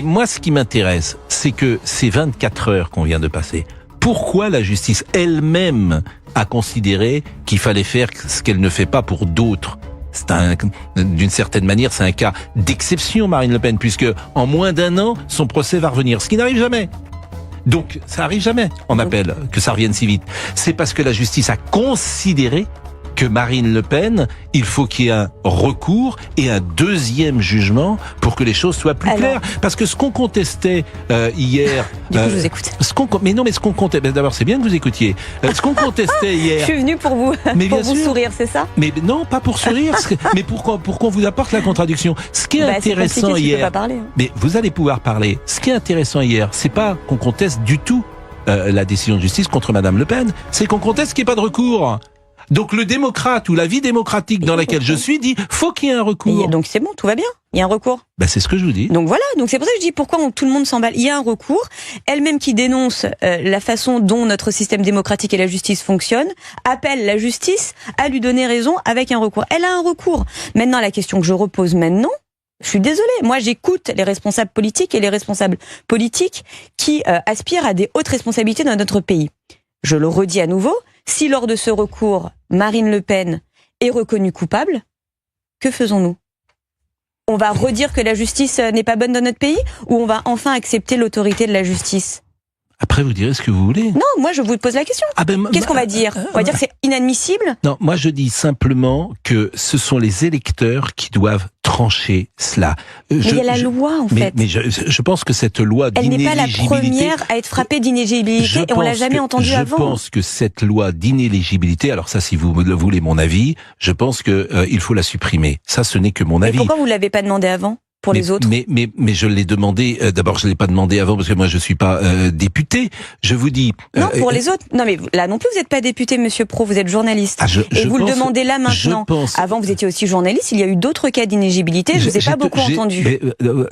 Moi, ce qui m'intéresse, c'est que ces 24 heures qu'on vient de passer, pourquoi la justice elle-même a considéré qu'il fallait faire ce qu'elle ne fait pas pour d'autres? D'une certaine manière, c'est un cas d'exception, Marine Le Pen, puisque en moins d'un an, son procès va revenir, ce qui n'arrive jamais. Donc, ça arrive jamais, on appelle, que ça revienne si vite. C'est parce que la justice a considéré que Marine Le Pen, il faut qu'il y ait un recours et un deuxième jugement pour que les choses soient plus claires. Parce que ce qu'on contestait hier... Du coup, je vous écoute. Ce qu'on contestait... D'abord, c'est bien que vous écoutiez. Ce qu'on contestait hier... Je suis venue pour vous, pour vous sourire, c'est ça? Mais non, pas pour sourire. Mais pour qu'on vous apporte la contradiction. Ce qui est intéressant hier... Tu peux pas parler, hein. Mais vous allez pouvoir parler. Ce qui est intéressant hier, c'est pas qu'on conteste du tout la décision de justice contre Madame Le Pen. C'est qu'on conteste qu'il n'y ait pas de recours. Donc le démocrate ou la vie démocratique dans laquelle je suis dit faut qu'il y ait un recours. Donc c'est bon, tout va bien. Il y a un recours. C'est ce que je vous dis. Donc voilà, donc c'est pour ça que je dis pourquoi tout le monde s'emballe. Il y a un recours. Elle-même qui dénonce la façon dont notre système démocratique et la justice fonctionnent, appelle la justice à lui donner raison avec un recours. Elle a un recours. Maintenant, la question que je repose maintenant, je suis désolée, moi j'écoute les responsables politiques et les responsables politiques qui aspirent à des hautes responsabilités dans notre pays. Je le redis à nouveau, si lors de ce recours, Marine Le Pen est reconnue coupable, que faisons-nous? On va redire que la justice n'est pas bonne dans notre pays ou on va enfin accepter l'autorité de la justice? Après, vous direz ce que vous voulez. Non, moi je vous pose la question. Qu'est-ce qu'on va dire? On va dire que c'est inadmissible? Non, moi je dis simplement que ce sont les électeurs qui doivent trancher cela. Mais il y a la loi en fait. Mais je pense que cette loi d'inéligibilité... Elle n'est pas la première à être frappée d'inéligibilité et on l'a jamais entendue avant. Je pense que cette loi d'inéligibilité, alors ça si vous le voulez mon avis, je pense que il faut la supprimer. Ça ce n'est que mon avis. Et pourquoi vous l'avez pas demandé avant? Pour les autres. Mais je l'ai demandé. D'abord, je l'ai pas demandé avant parce que moi je suis pas député. Je vous dis. Non, pour les autres. Non, mais là non plus, vous n'êtes pas député, Monsieur Pro. Vous êtes journaliste. Et vous le demandez là maintenant. Avant, vous étiez aussi journaliste. Il y a eu d'autres cas d'inéligibilité. Je vous ai pas beaucoup entendu.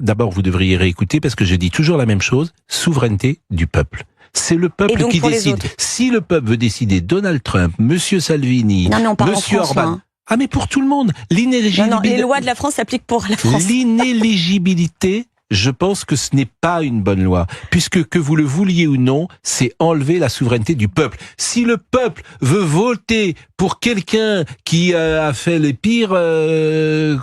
D'abord, vous devriez réécouter parce que je dis toujours la même chose. Souveraineté du peuple. C'est le peuple qui décide. Si le peuple veut décider, Donald Trump, Monsieur Salvini, Monsieur Orban. Ah mais pour tout le monde, l'inéligibilité... Non, les lois de la France s'appliquent pour la France. L'inéligibilité, je pense que ce n'est pas une bonne loi, puisque que vous le vouliez ou non, c'est enlever la souveraineté du peuple. Si le peuple veut voter pour quelqu'un qui a fait les pires, les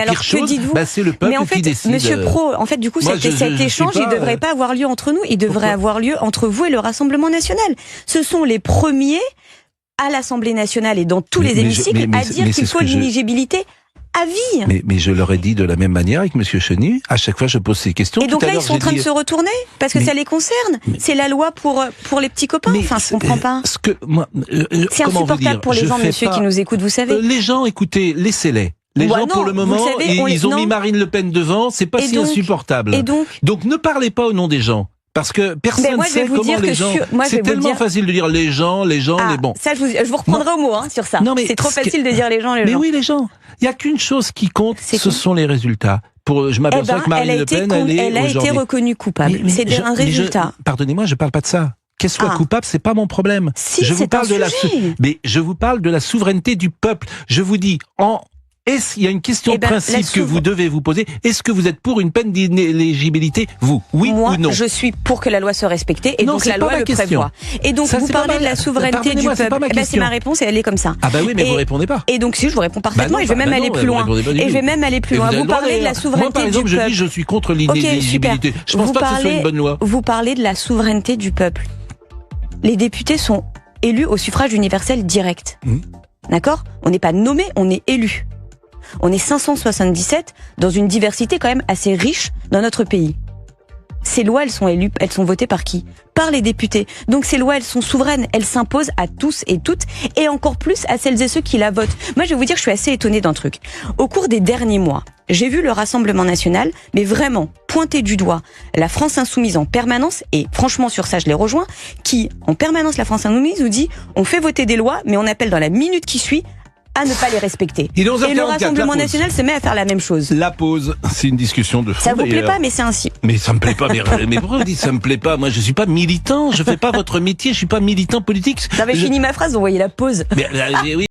pires choses, c'est le peuple qui décide. Monsieur Pro, en fait, du coup, cet échange, il ne devrait pas avoir lieu entre nous, il devrait avoir lieu entre vous et le Rassemblement national. Ce sont les premiers à l'Assemblée nationale et dans tous les hémicycles à dire qu'il faut l'inéligibilité à vie. Mais je leur ai dit de la même manière avec Monsieur Chenu. À chaque fois, je pose ces questions. Et donc là, ils sont en train de se retourner parce que ça les concerne. C'est la loi pour les petits copains. Enfin, je comprends pas. C'est insupportable pour les gens, monsieur, qui nous écoutent. Vous savez. Les gens, écoutez, laissez-les. Les gens, pour le moment, ils ont mis Marine Le Pen devant. C'est pas si insupportable. Et donc, ne parlez pas au nom des gens. Parce que personne ne sait comment les gens... C'est tellement facile de dire les gens, les bons. Ça, je vous reprendrai au mot sur ça. C'est trop facile de dire les gens, Mais oui, les gens. Il n'y a qu'une chose qui compte, ce sont les résultats. Je m'aperçois que Marine Le Pen, elle a été reconnue coupable. C'est un résultat. Pardonnez-moi, je ne parle pas de ça. Qu'elle soit coupable, c'est pas mon problème. Si, c'est un sujet. Mais je vous parle de la souveraineté du peuple. Je vous dis, il y a une question de principe que vous devez vous poser. Est-ce que vous êtes pour une peine d'inéligibilité, vous? Oui ou non? Moi, je suis pour que la loi soit respectée et donc la loi le prévoit. Et donc, vous parlez de la souveraineté du peuple. C'est ma réponse et elle est comme ça. Ah bah oui, mais vous répondez pas. Et donc, si je vous réponds parfaitement, et je vais même aller plus loin. Et je vais même aller plus loin. Vous parlez de la souveraineté du peuple. Moi, par exemple, je dis je suis contre l'inéligibilité. Je pense pas que ce soit une bonne loi. Vous parlez de la souveraineté du peuple. Les députés sont élus au suffrage universel direct. D'accord? On n'est pas nommé, on est élu. On est 577 dans une diversité quand même assez riche dans notre pays. Ces lois, elles sont élues, elles sont votées par qui? Par les députés. Donc ces lois, elles sont souveraines, elles s'imposent à tous et toutes, et encore plus à celles et ceux qui la votent. Moi, je vais vous dire, je suis assez étonnée d'un truc. Au cours des derniers mois, j'ai vu le Rassemblement national, mais vraiment pointer du doigt la France insoumise en permanence, et franchement sur ça je les rejoins, qui en permanence la France insoumise nous dit on fait voter des lois, mais on appelle dans la minute qui suit à ne pas les respecter. Et le Rassemblement national se met à faire la même chose. La pause, c'est une discussion de fond. Ça vous plaît pas, mais c'est ainsi. Mais ça me plaît pas. Mais pourquoi vous dites ça me plaît pas? Moi, je suis pas militant. Je fais pas votre métier. Je suis pas militant politique. J'avais fini ma phrase. Vous voyez la pause. Oui.